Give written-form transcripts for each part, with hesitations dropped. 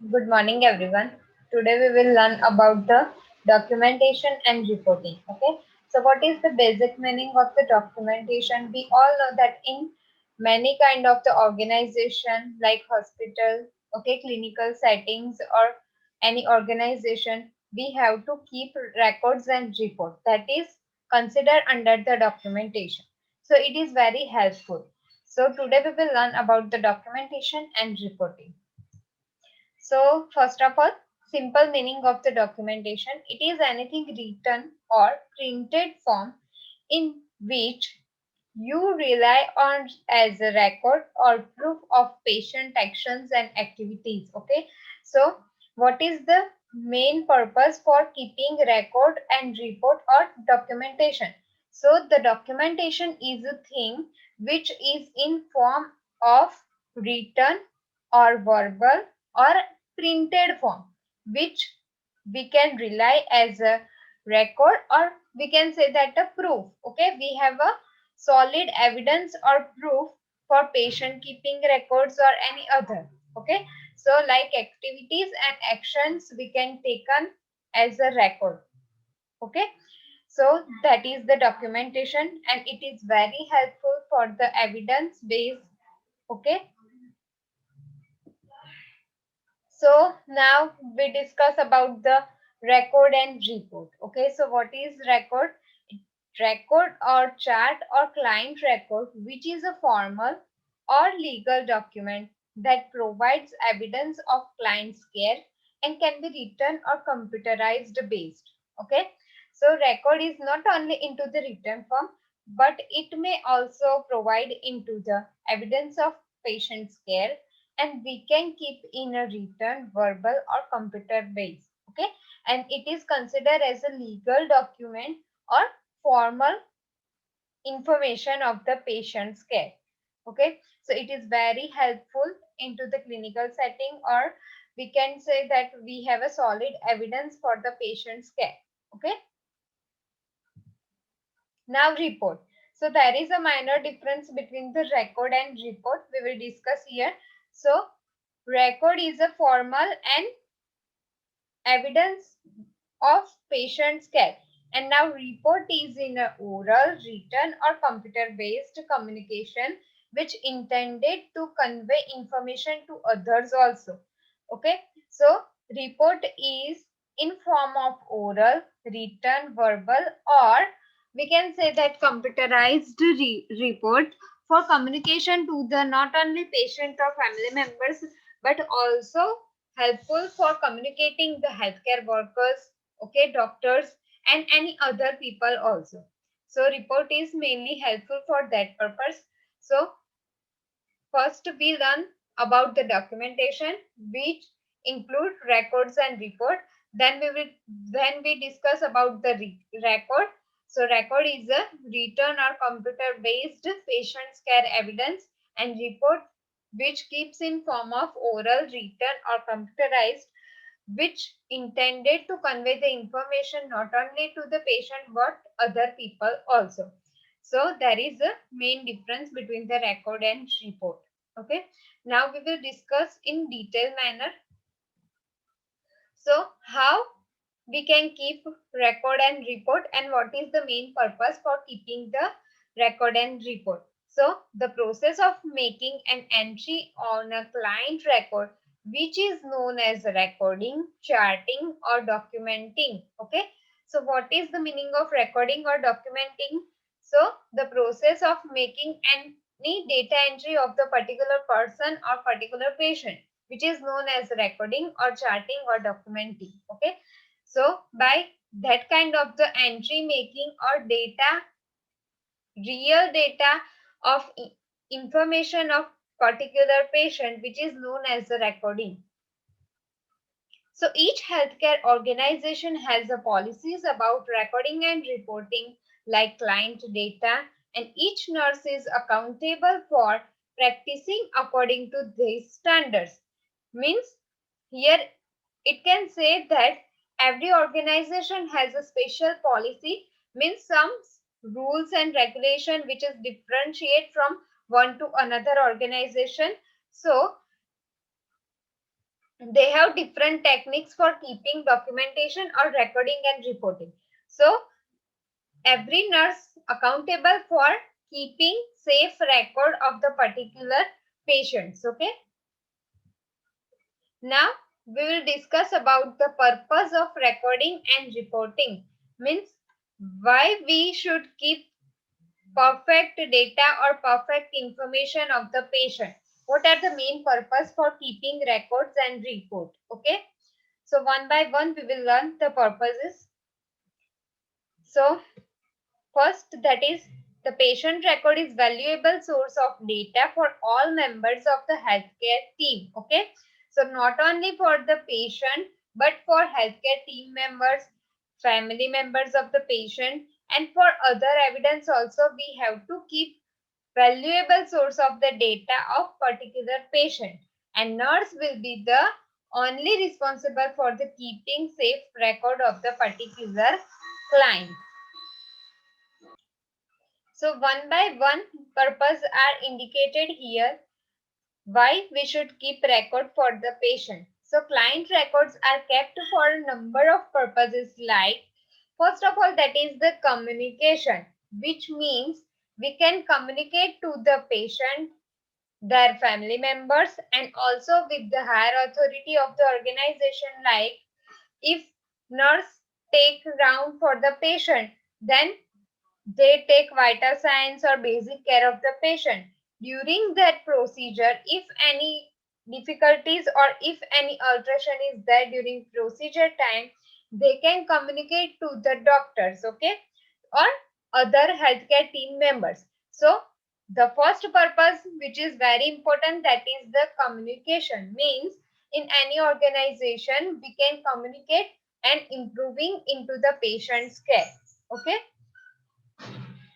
Good morning, everyone. Today we will learn about the documentation and reporting. Okay, so what is the basic meaning of the documentation? We all know that in many kind of the organization like hospital, okay, clinical settings or any organization, we have to keep records and report. That is considered under the documentation. So it is very helpful. So today we will learn about the documentation and reporting. So, first of all, simple meaning of the documentation. It is anything written or printed form in which you rely on as a record or proof of patient actions and activities. Okay. So, what is the main purpose for keeping record and report or documentation? So, the documentation is a thing which is in form of written or verbal or printed form, which we can rely as a record or we can say that a proof. Okay, we have a solid evidence or proof for patient keeping records or any other. Okay, so like activities and actions we can taken as a record. Okay, so that is the documentation and it is very helpful for the evidence based. Okay, so now we discuss about the record and report. Okay, so what is record? Record or chart or client record, which is a formal or legal document that provides evidence of client's care and can be written or computerized based. Okay, so record is not only into the written form, but it may also provide into the evidence of patient's care and we can keep in a written, verbal or computer based. Okay, and it is considered as a legal document or formal information of the patient's care. Okay, so it is very helpful into the clinical setting or we can say that we have a solid evidence for the patient's care. Okay, now report. So there is a minor difference between the record and report we will discuss here. So record is a formal and evidence of patient's care. And now report is in a oral, written or computer based communication which intended to convey information to others also. Okay, so report is in form of oral, written, verbal or we can say that computerized report for communication to the not only patient or family members but also helpful for communicating the healthcare workers, okay, doctors and any other people also. So report is mainly helpful for that purpose. So first we learn about the documentation which include records and report. Then we discuss about the record. So record is a written or computer based patient's care evidence and report which keeps in form of oral, written or computerized which intended to convey the information not only to the patient but other people also. So there is a main difference between the record and report. Okay. Now we will discuss in detailed manner. So how we can keep record and report and what is the main purpose for keeping the record and report. So the process of making an entry on a client record which is known as recording, charting or documenting. Okay. So what is the meaning of recording or documenting? So the process of making any data entry of the particular person or particular patient which is known as recording or charting or documenting. Okay, so by that kind of the entry making or data, real data of information of particular patient which is known as the recording. So each healthcare organization has a policies about recording and reporting like client data and each nurse is accountable for practicing according to these standards. Means here it can say that every organization has a special policy, means some rules and regulation which is differentiate from one to another organization. So They have different techniques for keeping documentation or recording and reporting. So every nurse accountable for keeping safe record of the particular patients. Okay, now we will discuss about the purpose of recording and reporting, means why we should keep perfect data or perfect information of the patient. What are the main purpose for keeping records and report? Okay, so one by one we will learn the purposes. So first, that is, the patient record is valuable source of data for all members of the healthcare team. Okay, so not only for the patient but for healthcare team members, family members of the patient, and for other evidence also we have to keep valuable source of the data of particular patient, and nurse will be the only responsible for the keeping safe record of the particular client. So one by one purpose are indicated here why we should keep record for the patient. So client records are kept for a number of purposes, like first of all, that is the communication, which means we can communicate to the patient, their family members, and also with the higher authority of the organization. Like if nurse take round for the patient, then they take vital signs or basic care of the patient. During that procedure, if any difficulties or if any alteration is there during procedure time, they can communicate to the doctors, okay, or other healthcare team members. So the first purpose, which is very important, that is the communication, means in any organization we can communicate and improving into the patient's care. Okay,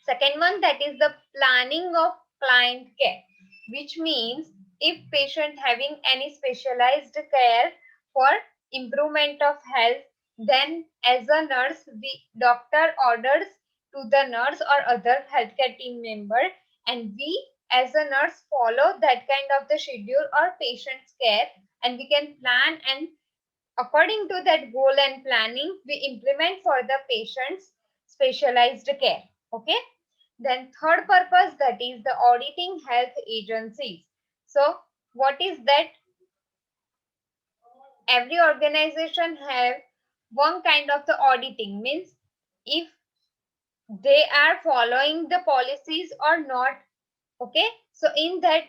second one, that is the planning of client care, which means if patient having any specialized care for improvement of health, then as a nurse, the doctor orders to the nurse or other healthcare team member, and we as a nurse follow that kind of the schedule or patient's care, and we can plan, and according to that goal and planning we implement for the patient's specialized care. Okay, then third purpose, that is the auditing health agencies. So what is that? Every organization have one kind of the auditing, means if they are following the policies or not. Okay, so in that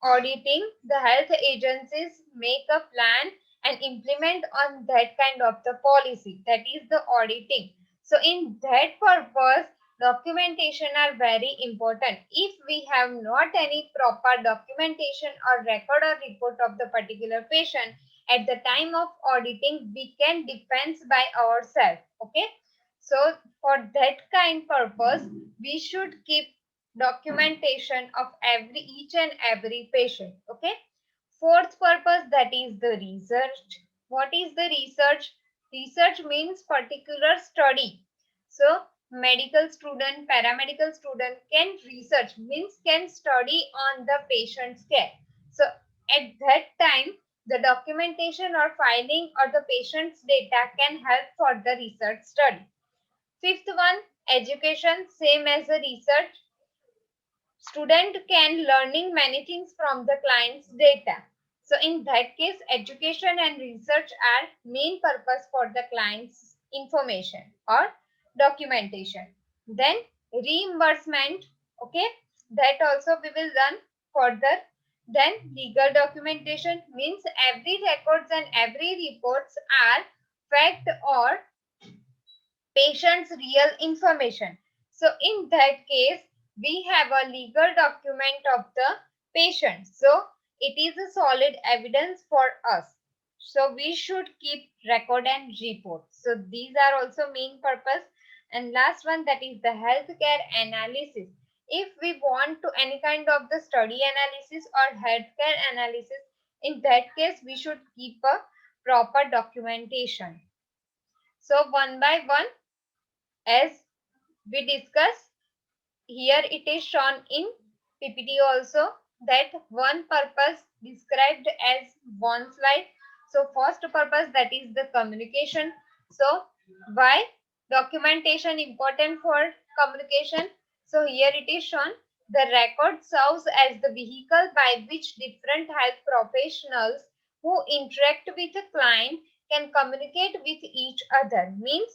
auditing, the health agencies make a plan and implement on that kind of the policy. That is the auditing. So in that purpose, documentation are very important. If we have not any proper documentation or record or report of the particular patient at the time of auditing, we can defend by ourselves. Okay, so for that kind purpose, we should keep documentation of every each and every patient. Okay, fourth purpose, that is the research. What is the research? Research means particular study. So medical student, paramedical student can research, means can study on the patient's care. So at that time, the documentation or filing or the patient's data can help for the research study. Fifth one, education, same as the research. Student can learning many things from the client's data. So in that case, education and research are main purpose for the client's information or documentation. Then reimbursement, okay, that also we will learn further. Then legal documentation means every records and every reports are fact or patient's real information. So in that case, we have a legal document of the patient. So it is a solid evidence for us. So we should keep record and report. So these are also main purpose. And last one, that is the healthcare analysis. If we want to any kind of the study analysis or healthcare analysis, in that case we should keep a proper documentation. So one by one, as we discussed, here it is shown in PPT also, that one purpose described as one slide. So first purpose, that is the communication. So why documentation important for communication? So here it is shown, the record serves as the vehicle by which different health professionals who interact with a client can communicate with each other. Means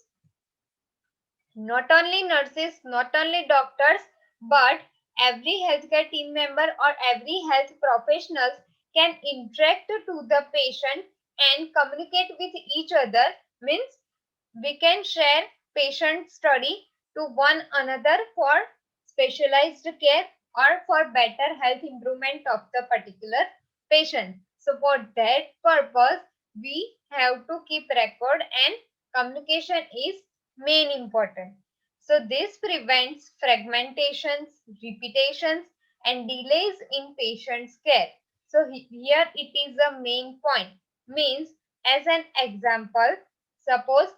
not only nurses, not only doctors, but every healthcare team member or every health professionals can interact to the patient and communicate with each other. Means we can share patient study to one another for specialized care or for better health improvement of the particular patient. So for that purpose, we have to keep record, and communication is main important. So this prevents fragmentations, repetitions, and delays in patient's care. So here it is a main point. Means, as an example, suppose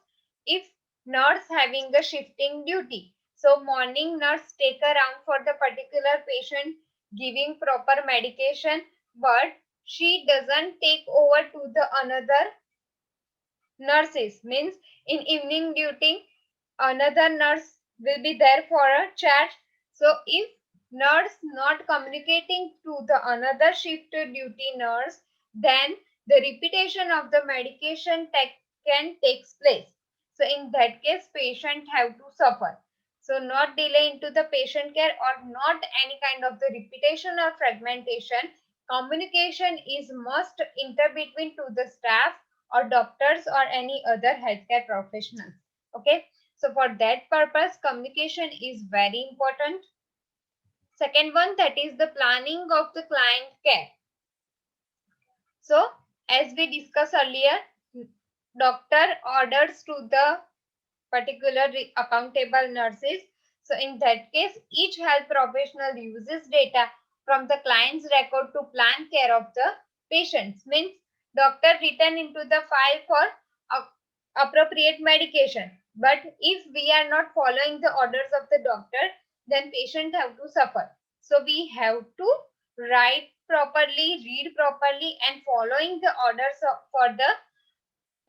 if nurse having a shifting duty, so morning nurse take around for the particular patient, giving proper medication, but she doesn't take over to the another nurses. Means in evening duty another nurse will be there for a chat. So if nurse not communicating to the another shift duty nurse, then the repetition of the medication can takes place. So in that case, patient have to suffer. So not delay into the patient care or not any kind of the repetition or fragmentation. Communication is must between to the staff or doctors or any other healthcare professionals. Okay. So for that purpose, communication is very important. Second one, that is the planning of the client care. So as we discussed earlier, doctor orders to the particular accountable nurses. So in that case, each health professional uses data from the client's record to plan care of the patients. Means doctor written into the file for appropriate medication. But if we are not following the orders of the doctor, then patient have to suffer. So we have to write properly, read properly, and following the orders for the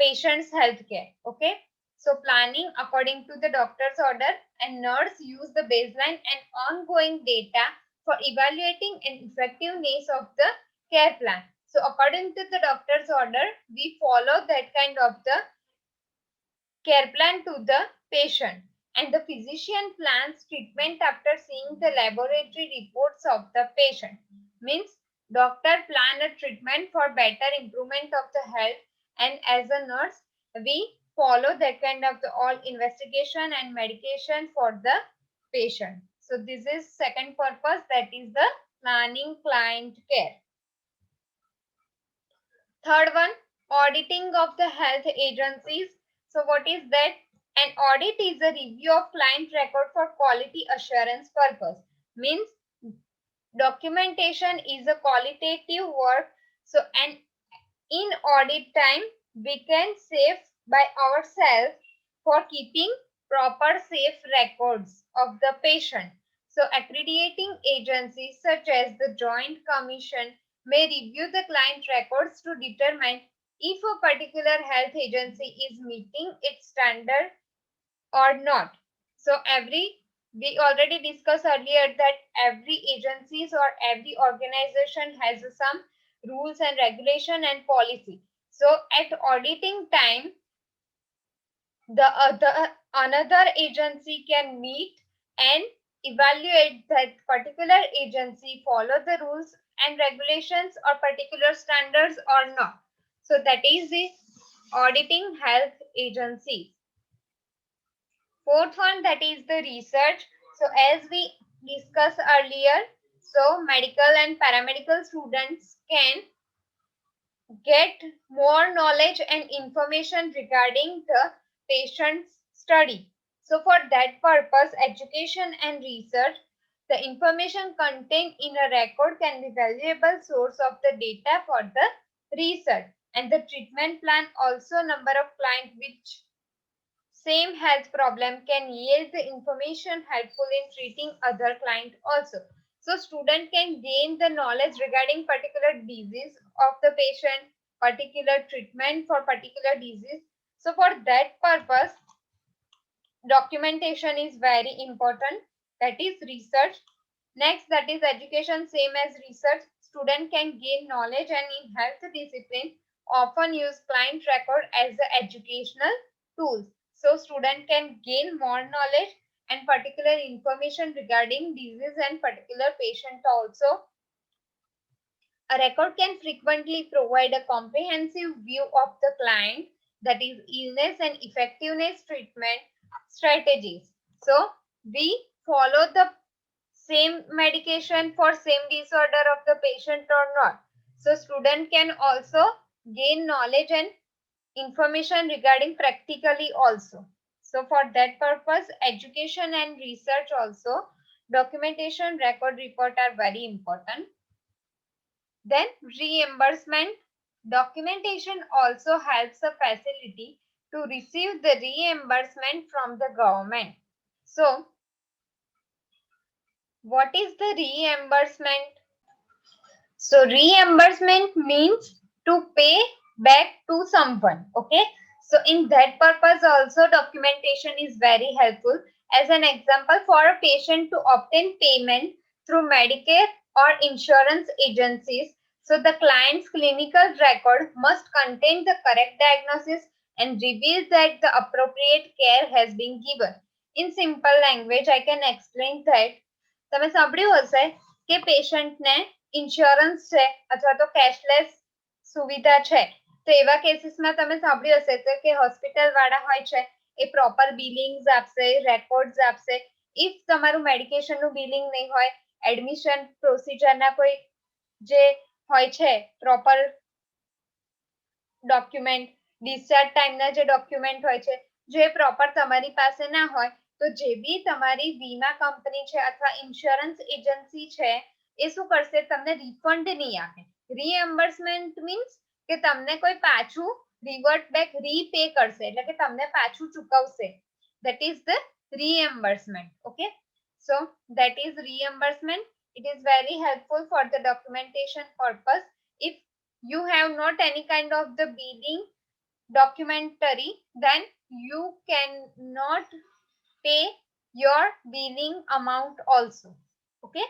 patient's health care. Okay. So planning according to the doctor's order, and nurse use the baseline and ongoing data for evaluating an effectiveness of the care plan. So according to the doctor's order, we follow that kind of the care plan to the patient, and the physician plans treatment after seeing the laboratory reports of the patient. Means doctor plan a treatment for better improvement of the health, and as a nurse we follow that kind of the all investigation and medication for the patient. So this is second purpose, that is the planning client care. Third one, auditing of the health agencies. So what is that? An audit is a review of client record for quality assurance purpose. Means documentation is a qualitative work. So and in audit time, we can save by ourselves for keeping proper safe records of the patient. So accrediting agencies such as the Joint Commission may review the client records to determine if a particular health agency is meeting its standard or not. So we already discussed earlier that every agencies or every organization has some rules and regulation and policy. So at auditing time, the other another agency can meet and evaluate that particular agency follow the rules and regulations or particular standards or not. So that is the auditing health agencies. Fourth one, that is the research. So as we discussed earlier, so medical and paramedical students can get more knowledge and information regarding the patient's study. So for that purpose, education and research, the information contained in a record can be valuable source of the data for the research. And the treatment plan also number of clients which same health problem can yield the information helpful in treating other client also. So student can gain the knowledge regarding particular disease of the patient, particular treatment for particular disease. So for that purpose, documentation is very important. That is research. Next, that is education, same as research. Student can gain knowledge and in health discipline often use client record as the educational tools. So student can gain more knowledge and particular information regarding disease and particular patient also. A record can frequently provide a comprehensive view of the client, that is illness and effectiveness treatment strategies. So we follow the same medication for same disorder of the patient or not. So student can also gain knowledge and information regarding practically also. So for that purpose, education and research also, documentation, record, report are very important. Then reimbursement. Documentation also helps a facility to receive the reimbursement from the government. So what is the reimbursement? So reimbursement means to pay back to someone. Okay. So in that purpose also documentation is very helpful. As an example, for a patient to obtain payment through Medicare or insurance agencies, so the client's clinical record must contain the correct diagnosis and reveal that the appropriate care has been given. In simple language, I can explain that. તમે સાંભળ્યું હશે કે પેશન્ટને insurance છે અથવા તો cashless સુવિધા છે, તો એવા કેસીસમાં તમે સાંભળ્યું હશે તો કે હોસ્પિટલ વાળા હોય છે એ પ્રોપર બિલિંગ્સ આપશે, રેકોર્ડ્સ આપશે. ઇફ તમારું મેડિકેશનનું બિલિંગ નહીં હોય, એડમિશન પ્રોસિજરના કોઈ જે હોય છે પ્રોપર ડોક્યુમેન્ટ, ડિસ્ચાર્જ ટાઈમના જે ડોક્યુમેન્ટ હોય છે, જે પ્રોપર તમારી પાસે ના હોય, તો જે બી તમારી વીમા કંપની છે અથવા ઇન્સ્યોરન્સ એજન્સી છે એ શું કરશે, તમને રિફંડ નહીં આપે. રીએમ્બર્સમેન્ટ મીન્સ કે તમને કોઈ પાછું રિવર્ટ બેક રીપે કરશે, એટલે કે તમને પાછું ચૂકવશે. That is the reimbursement. Okay, so that is reimbursement. It is very helpful for the documentation purpose. If you have not any kind of the billing documentary, then you cannot pay your billing amount also. Okay,